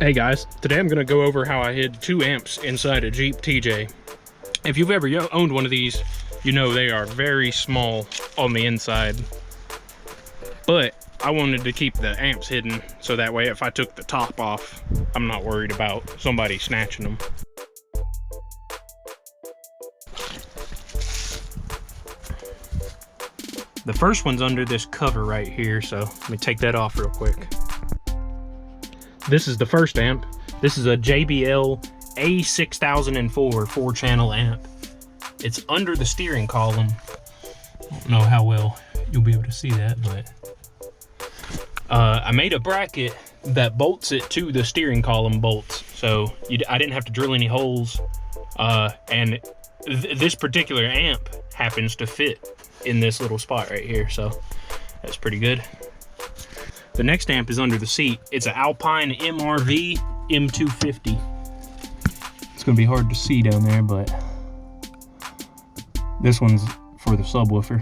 Hey guys, today I'm going to go over how I hid 2 amps inside a Jeep TJ. If you've ever owned one of these, you know they are very small on the inside. But I wanted to keep the amps hidden so that way if I took the top off, I'm not worried about somebody snatching them. The first one's under this cover right here, so let me take that off real quick. This is the first amp. This is a JBL A6004 4-channel amp. It's under the steering column. I don't know how well you'll be able to see that, but I made a bracket that bolts it to the steering column bolts, so I didn't have to drill any holes. And this particular amp happens to fit in this little spot right here, so that's pretty good. The next amp is under the seat. It's an Alpine MRV M250. It's gonna be hard to see down there, but this one's for the subwoofer.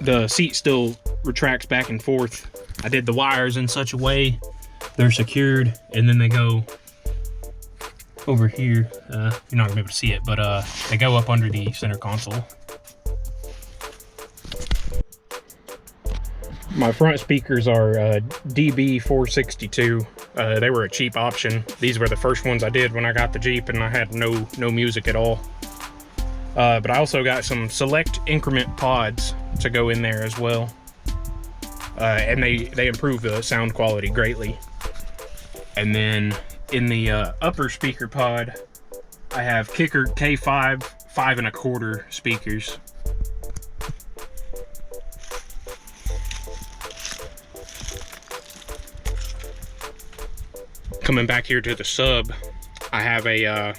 The seat still retracts back and forth. I did the wires in such a way they're secured, and then they go over here. You're not gonna be able to see it, but they go up under the center console. My front speakers are DB462. They were a cheap option. These were the first ones I did when I got the Jeep and I had no music at all. But I also got some select increment pods to go in there as well. And they improve the sound quality greatly. And then in the upper speaker pod, I have Kicker K5 5¼ speakers. Coming back here to the sub, I have a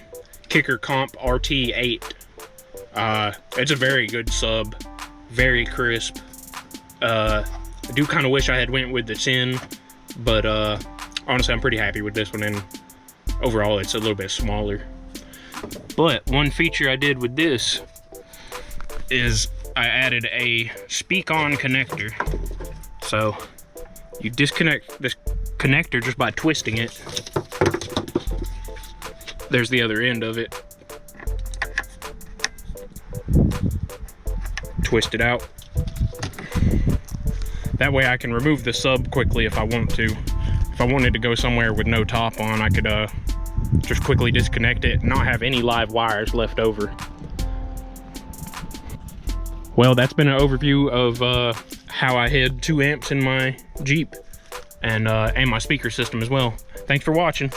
Kicker Comp RT8. It's a very good sub, very crisp. I do kind of wish I had went with the 10, but honestly I'm pretty happy with this one, and overall it's a little bit smaller. But one feature I did with this is I added a speak-on connector. So you disconnect this connector just by twisting it. There's the other end of it. Twist it out. That way I can remove the sub quickly if I want to. If I wanted to go somewhere with no top on, I could just quickly disconnect it and not have any live wires left over. Well, that's been an overview of how I hid 2 amps in my Jeep and my speaker system as well. Thanks for watching.